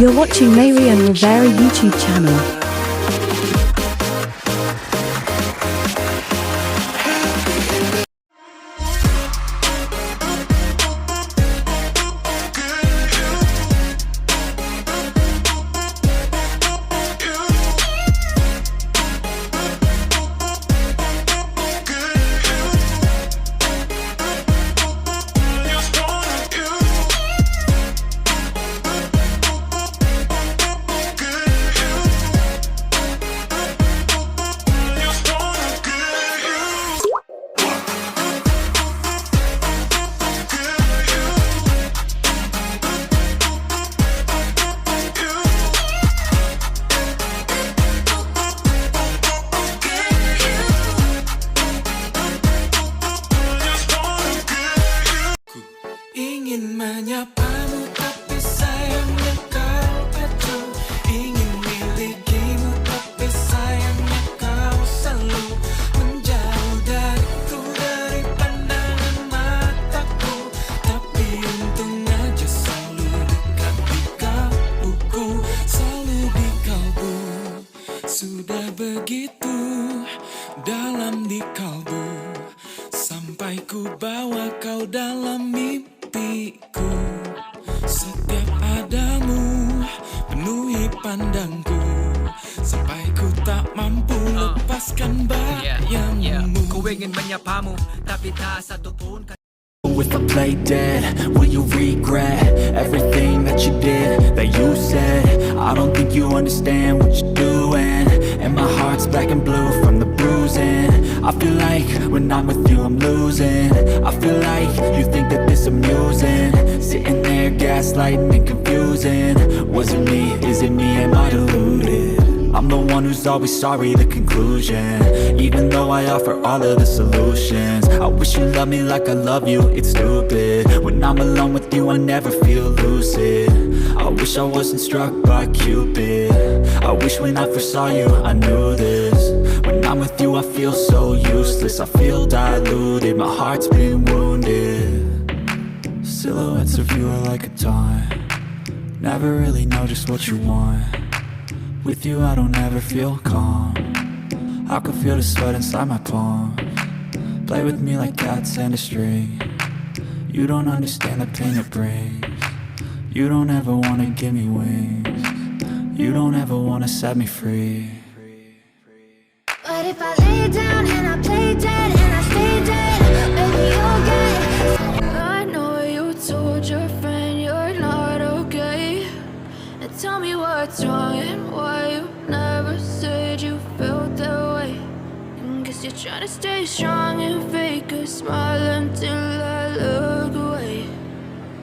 You're watching Mayrian Rivera YouTube channel. Ingin menyapamu tapi sayangnya kau acuh. Ingin milikimu tapi sayangnya kau selalu menjauh dariku, dari pandangan mataku. Tapi untung aja selalu dekat di kalbuku, selalu di kalbu. Sudah begitu dalam di kalbu, sampai ku bawa kau dalam mimpiku. Setiap adamu penuhi pandangku, sampai ku tak mampu lepaskan bayangmu. Ku ingin menyapamu tapi tak satu pun. If I play dead, will you regret everything that you did, that you said? I don't think you understand what you're doing, and my heart's black and blue from the bruising. I feel like when I'm with you I'm losing. I feel like you think that this amusing, sitting there gaslighting and confusing. Was it me? Is it me? Am I deluded? I'm the one who's always sorry, the conclusion. Even though I offer all of the solutions, I wish you loved me like I love you, it's stupid. When I'm alone with you I never feel lucid. I wish I wasn't struck by Cupid. I wish when I first saw you I knew this. When I'm with you I feel so useless, I feel diluted, my heart's been wounded. Silhouettes of you are like a taunt, never really know just what you want. With you I don't ever feel calm, I can feel the sweat inside my palms. Play with me like cats and a string, you don't understand the pain it brings. You don't ever wanna give me wings, you don't ever wanna set me free. But if I lay down and I play dead and I stay dead, baby you'll get. I know you told your friend you're not okay, and tell me what's wrong and why you never said you felt that way. And guess you're trying to stay strong and fake a smile until I look away.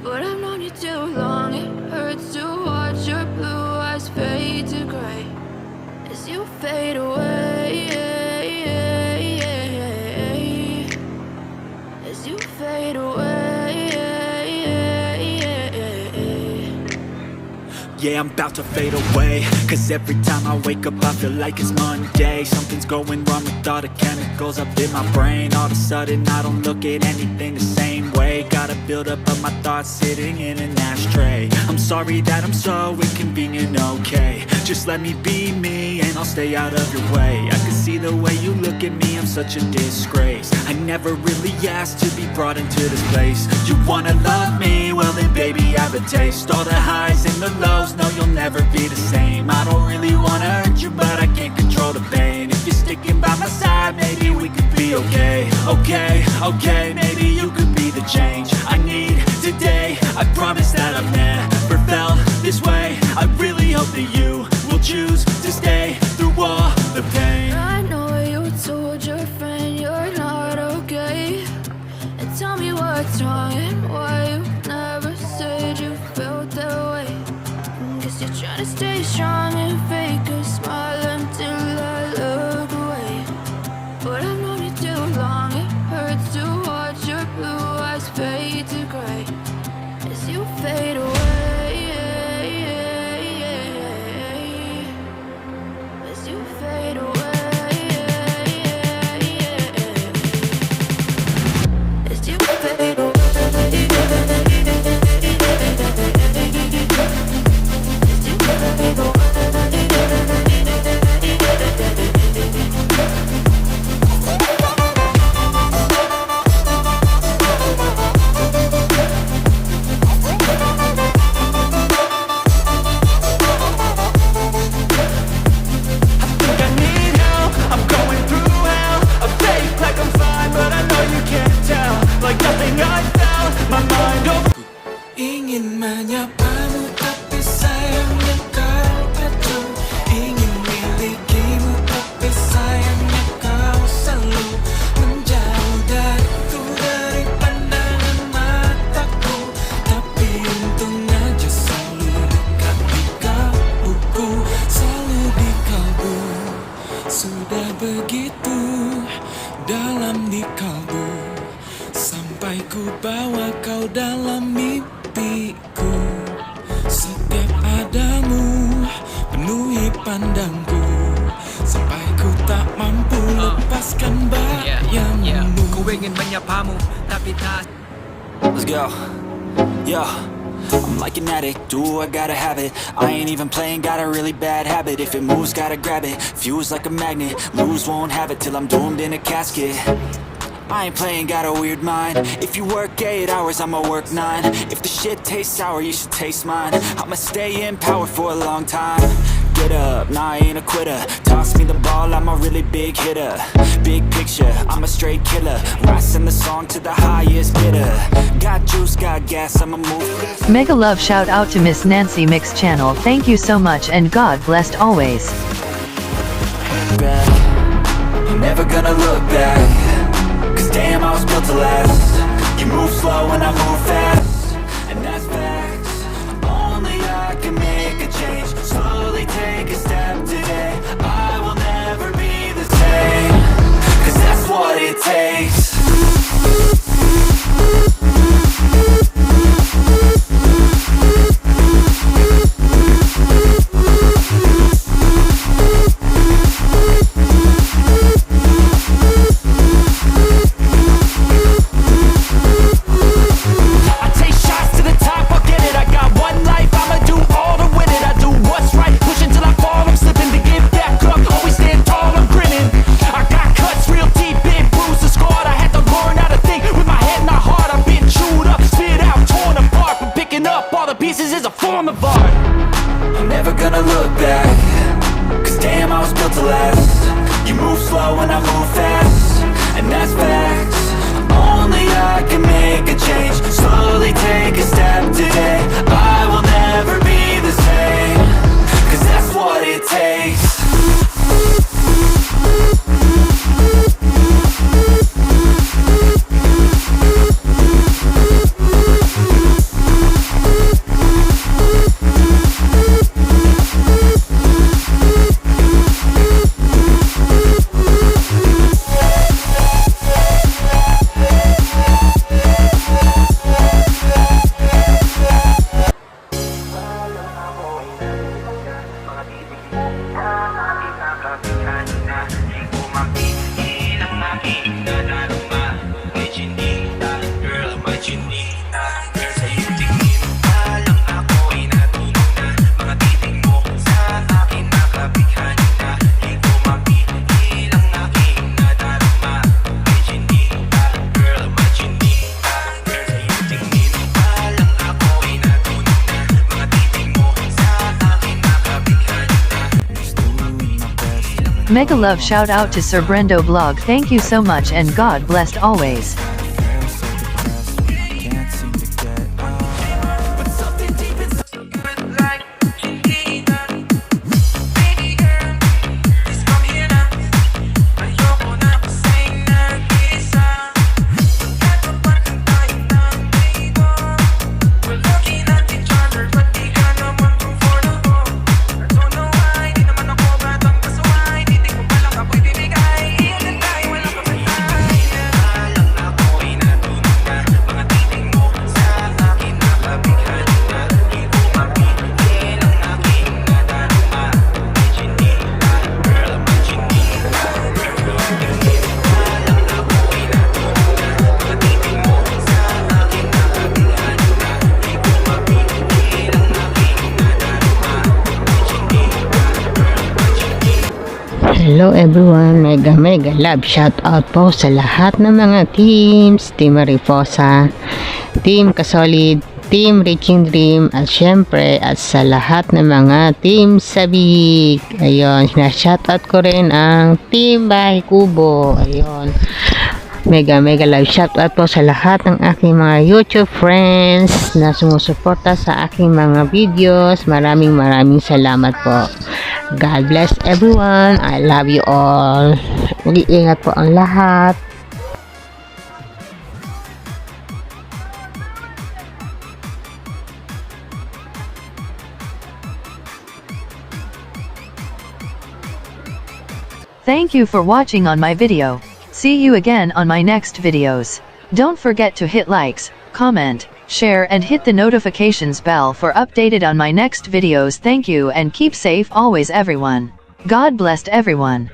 But I've known you too long, it hurts to watch your blue eyes fade to gray as you fade away, as you fade away. Yeah, I'm about to fade away, cause every time I wake up I feel like it's Monday. Something's going wrong with all the chemicals up in my brain. All of a sudden I don't look at anything the same way. Got a buildup of my thoughts sitting in an ashtray. I'm sorry that I'm so inconvenient, okay. Just let me be me and I'll stay out of your way. I can see the way you look at me, I'm such a disgrace. I never really asked to be brought into this place. You wanna love me? Well then baby have a taste. All the highs and the lows, no you'll never be the same. I don't really wanna hurt you but I can't control the pain. If you're sticking by my side maybe we could be okay. Okay, maybe you could be the change I need today. I promise that I've never felt this way. I really hope that you will choose to stay through all the pain. I know you told your friend you're not okay, and tell me what's wrong and why you never said you felt that way. And guess you're trying to stay strong and fake a smile until I look away. But I've known you too long, it hurts to watch your blue eyes fade to gray as you fade away, as you fade away, as you fade away, as you di kalbu, sampai ku bawa kau dalam mimpiku. Setiap adamu penuhi pandangku, sampai ku tak mampu lepaskan bayangmu. Kung ingin manyapa mo, tapi taas. Let's go. Yo, I'm like an addict, do I gotta have it. I ain't even playing, got a really bad habit. If it moves, gotta grab it, fuse like a magnet. Lose, won't have it till I'm doomed in a casket. I ain't playing, got a weird mind. If you work 8 hours, I'ma work 9. If the shit tastes sour, you should taste mine. I'ma stay in power for a long time. Get up, nah, I ain't a quitter. Toss me the ball, I'm a really big hitter. Big picture, I'm a straight killer. Rising the song to the highest bidder. Got juice, got gas, I'ma move. Mega love shout out to Miss Nancy Mix channel. Thank you so much and God blessed always. Back. I'm never gonna look back, 'cause damn, I was built to last. You move slow and I move fast, and that's facts. Only I can make a change. Slowly take a step today. I will never be the same, 'cause that's what it takes. I'm never gonna look back, 'cause damn, I was built to last. You move slow and I move fast, and that's facts. Only I can make a change. Slowly take a step today. I will never be the same, 'cause that's what it takes. Mega love shout out to Sir Brendo Blog. Thank you so much and God blessed always. Hello everyone, mega love shout out po sa lahat ng mga teams, Team Mariposa, Team Kasolid, Team Reaching Dream, at syempre at sa lahat ng mga Team Sabik. Ayun, shout out ko rin ang Team Bahay Kubo. Ayun, mega love shout out po sa lahat ng aking mga YouTube friends na sumusuporta sa aking mga videos. Maraming salamat po. God bless everyone. I love you all. Mag-iingat po ang lahat. Thank you for watching on my video. See you again on my next videos. Don't forget to hit likes, comment, share and hit the notifications bell for updated on my next videos. Thank you and keep safe always everyone. God bless everyone.